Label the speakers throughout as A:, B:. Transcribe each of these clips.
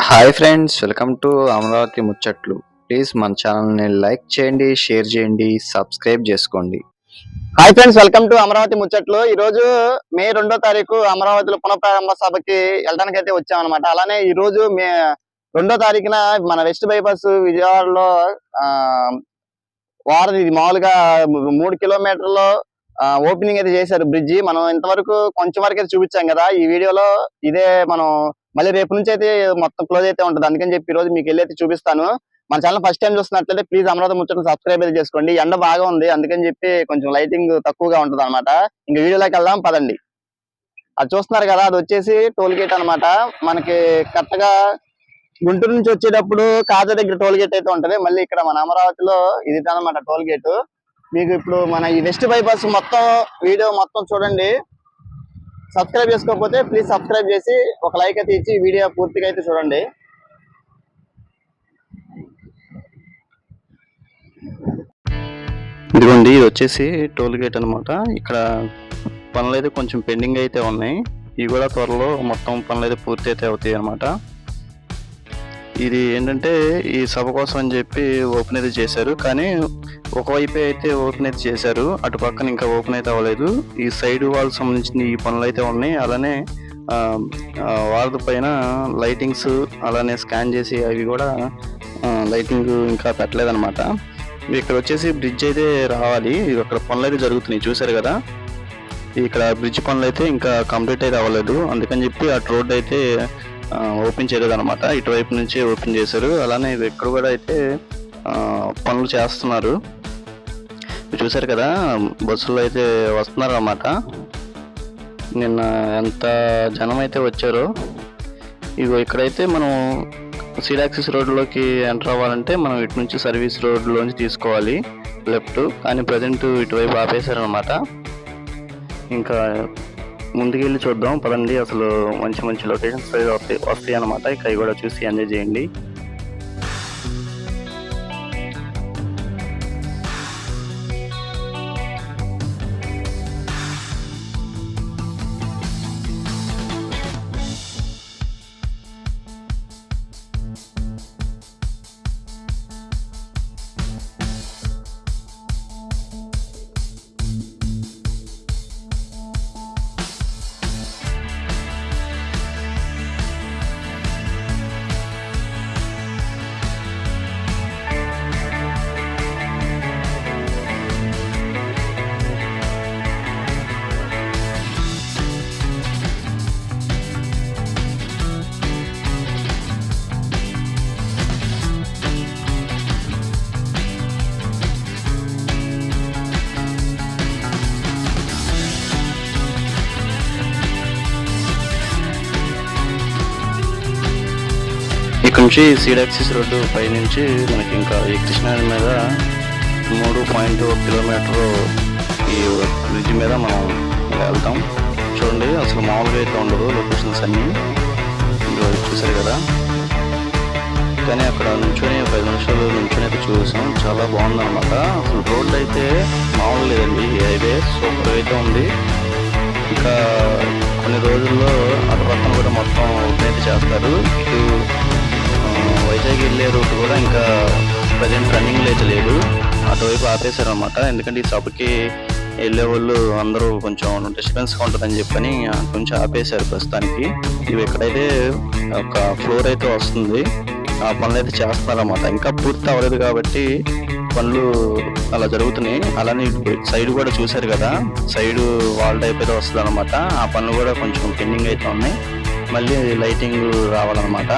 A: Hi friends, welcome to Amaravati ముచ్చట్లు. Please మన ఛానల్ని లైక్ చేయండి, షేర్ చేయండి, సబ్స్క్రైబ్ చేసుకోండి.
B: Hi friends, welcome to Amaravati ముచ్చట్లు. ఈ రోజు మే 2వ తారీఖు అమరావతిలో పునఃప్రారంభ సభకి వెళ్ళడానికి అయితే వచ్చామన్నమాట. అలానే ఈ రోజు మే 2వ తారీఖున మన వెస్ట్ బైపాస్ విజయవాడలో ఇది మామూలుగా 3 కిలోమీటర్లు ఓపెనింగ్ అయితే చేశారు బ్రిడ్జి. మనం ఇంతవరకు కొంచెం వరకు అయితే చూపించాం కదా ఈ వీడియోలో. ఇదే మనం మళ్ళీ రేపు నుంచి అయితే మొత్తం క్లోజ్ అయితే ఉంటుంది. అందుకని చెప్పి ఈ రోజు మీకు వెళ్ళి అయితే చూపిస్తాను. మన ఛానల్ ఫస్ట్ టైం చూస్తున్నట్లయితే ప్లీజ్ అమరావతి ముచ్చట్లు సబ్స్క్రైబ్ అయితే చేసుకోండి. ఎండ బాగా ఉంది, అందుకని చెప్పి కొంచెం లైటింగ్ తక్కువగా ఉంటుంది అనమాట. ఇంకా వీడియోలోకి వెళ్దాం పదండి. అది చూస్తున్నారు కదా, అది వచ్చేసి టోల్ గేట్ అనమాట. మనకి కరెక్ట్ గా గుంటూరు నుంచి వచ్చేటప్పుడు కాజా దగ్గర టోల్ గేట్ అయితే ఉంటది. మళ్ళీ ఇక్కడ మన అమరావతిలో ఇది అనమాట టోల్ గేట్. మీకు ఇప్పుడు మన ఈ వెస్ట్ బైపాస్ మొత్తం వీడియో మొత్తం చూడండి. సబ్స్క్రైబ్ చేసుకోకపోతే ప్లీజ్ సబ్స్క్రైబ్ చేసి ఒక లైక్ అయితే ఇచ్చి వీడియో పూర్తిగా అయితే చూడండి.
A: ఇదిగోండి, ఇది వచ్చేసి టోల్ గేట్ అనమాట. ఇక్కడ పనులు అయితే కొంచెం పెండింగ్ అయితే ఉన్నాయి. ఇవి కూడా త్వరలో మొత్తం పనులు అయితే పూర్తి అయితే అవుతాయి అనమాట. ఇది ఏంటంటే ఈ సభ కోసం అని చెప్పి ఓపెన్ అయితే చేశారు, కానీ ఒకవైపు అయితే ఓపెన్ అయితే చేశారు, అటు పక్కన ఇంకా ఓపెన్ అయితే అవ్వలేదు. ఈ సైడ్ వాల్ సంబంధించిన ఈ పనులు అయితే ఉన్నాయి. అలానే వాల్ పైన లైటింగ్స్ అలానే స్కాన్ చేసి అవి కూడా లైటింగ్ ఇంకా పెట్టలేదన్నమాట. ఇక్కడ వచ్చేసి బ్రిడ్జ్ అయితే రావాలి. అక్కడ పనులు అయితే జరుగుతున్నాయి, చూసారు కదా. ఇక్కడ బ్రిడ్జ్ పనులు అయితే ఇంకా కంప్లీట్ అయితే అవ్వలేదు, అందుకని చెప్పి అటు రోడ్ అయితే ఓపెన్ చేయలేదు అనమాట. ఇటువైపు నుంచి ఓపెన్ చేశారు. అలానే ఇక్కడ కూడా అయితే పనులు చేస్తున్నారు, చూసారు కదా. బస్సులు అయితే వస్తున్నారు అన్నమాట. నిన్న ఎంత జనం అయితే వచ్చారో. ఇగో ఇక్కడైతే మనం సీడ్ యాక్సిస్ రోడ్లోకి ఎంటర్ అవ్వాలంటే మనం ఇటు నుంచి సర్వీస్ రోడ్లోంచి తీసుకోవాలి లెఫ్ట్, కానీ ప్రజెంట్ ఇటువైపు ఆపేశారనమాట. ఇంకా ముందుకెళ్ళి చూద్దాం పదండి. అసలు మంచి మంచి లొకేషన్స్ వస్తాయి అన్నమాట. ఇక అవి కూడా చూసి ఎంజాయ్ చేయండి. ఇక్కడ నుంచి సీడ్ యాక్సిస్ రోడ్డు పై నుంచి మనకి ఇంకా ఈ కృష్ణానది మీద 3.1 కిలోమీటర్ ఈ బ్రిడ్జ్ మీద మనం వెళ్తాం. చూడండి, అసలు మామూలుగా అయితే ఉండదు లొకేషన్స్ అన్నీ. చూసారు కదా, కానీ అక్కడ నుంచొని ఒక 5 నిమిషాలు నుంచొని అయితే చూసాం. చాలా బాగుందన్నమాట. అసలు రోడ్డు అయితే మామూలు లేదండి. ఈ హైవే సూపర్ అయితే ఉంది. ఇంకా కొన్ని రోజుల్లో అటు పక్కన కూడా మొత్తం ఓపెన్ అయితే చేస్తారు. ఇటు వైజాగ్ వెళ్ళే రూట్ కూడా ఇంకా ప్రజెంట్ రన్నింగ్లో అయితే లేదు, అటువైపు ఆపేశారు అనమాట. ఎందుకంటే ఈ సభకి వెళ్ళే వాళ్ళు అందరూ కొంచెం డిస్టర్బెన్స్గా ఉంటుందని చెప్పని కొంచెం ఆపేశారు ప్రస్తుతానికి. ఇవి ఎక్కడైతే ఒక ఫ్లోర్ అయితే వస్తుంది, ఆ పనులు అయితే చేస్తున్నారన్నమాట. ఇంకా పూర్తి అవ్వలేదు కాబట్టి పనులు అలా జరుగుతున్నాయి. అలానే సైడ్ కూడా చూశారు కదా, సైడ్ వాల్ టైప్ అయితే వస్తుంది అనమాట. ఆ పనులు కూడా కొంచెం పెండింగ్ అయితే ఉన్నాయి. మళ్ళీ లైటింగ్ రావాలన్నమాట.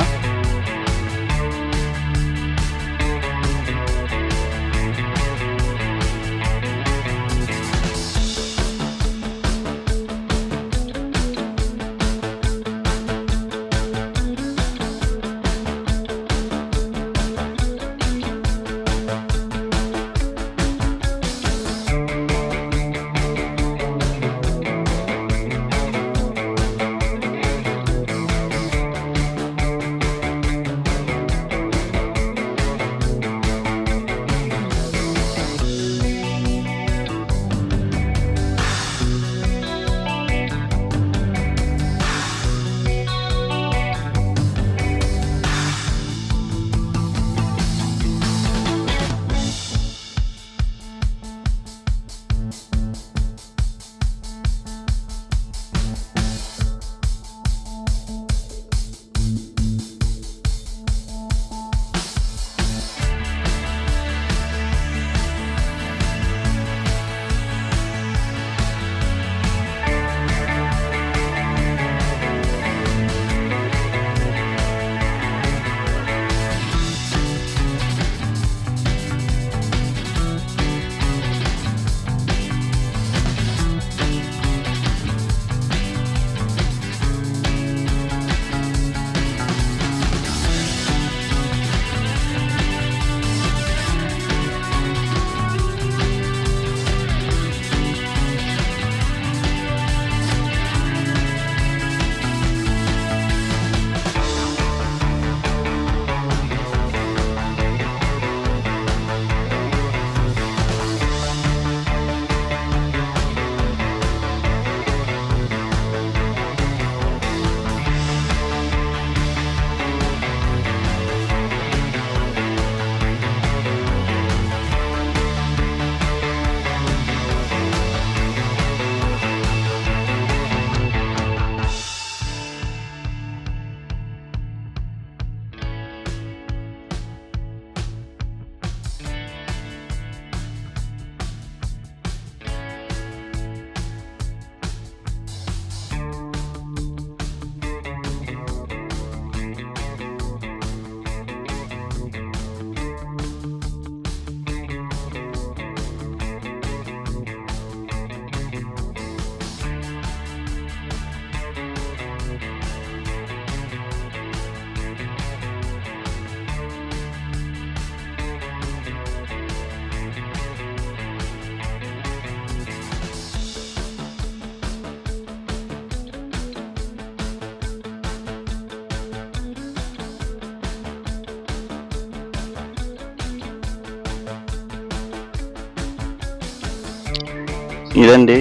A: ఇదండి,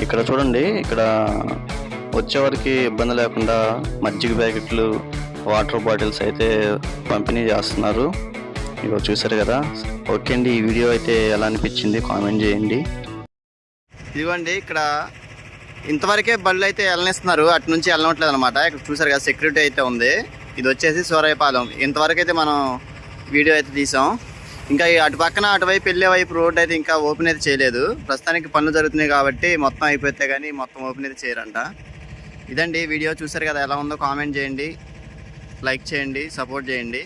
A: ఇక్కడ చూడండి, ఇక్కడ వచ్చేవారికి ఇబ్బంది లేకుండా మజ్జిగ ప్యాకెట్లు, వాటర్ బాటిల్స్ అయితే పంపిణీ చేస్తున్నారు. ఇగో చూసారు కదా. ఓకే అండి, ఈ వీడియో అయితే ఎలా అనిపించింది కామెంట్ చేయండి.
B: ఇదిగోండి, ఇక్కడ ఇంతవరకే బళ్ళు అయితే వెళ్ళనిస్తున్నారు, అటు నుంచి వెళ్ళనట్లేదు అనమాట. ఇక్కడ చూసారు కదా, సెక్యూరిటీ అయితే ఉంది. ఇది వచ్చేసి సూరాయపాలెం. ఇంతవరకు అయితే మనం వీడియో అయితే తీసాం. ఇంకా అటు పక్కన అటువైపు వెళ్ళే వైపు రోడ్ అయితే ఇంకా ఓపెన్ అయితే చేయలేదు. ప్రస్తుతానికి పనులు జరుగుతున్నాయి కాబట్టి మొత్తం అయిపోతే కానీ మొత్తం ఓపెన్ అయితే చేయరంట. ఇదండి వీడియో, చూసారు కదా ఎలా ఉందో కామెంట్ చేయండి, లైక్ చేయండి, సపోర్ట్ చేయండి.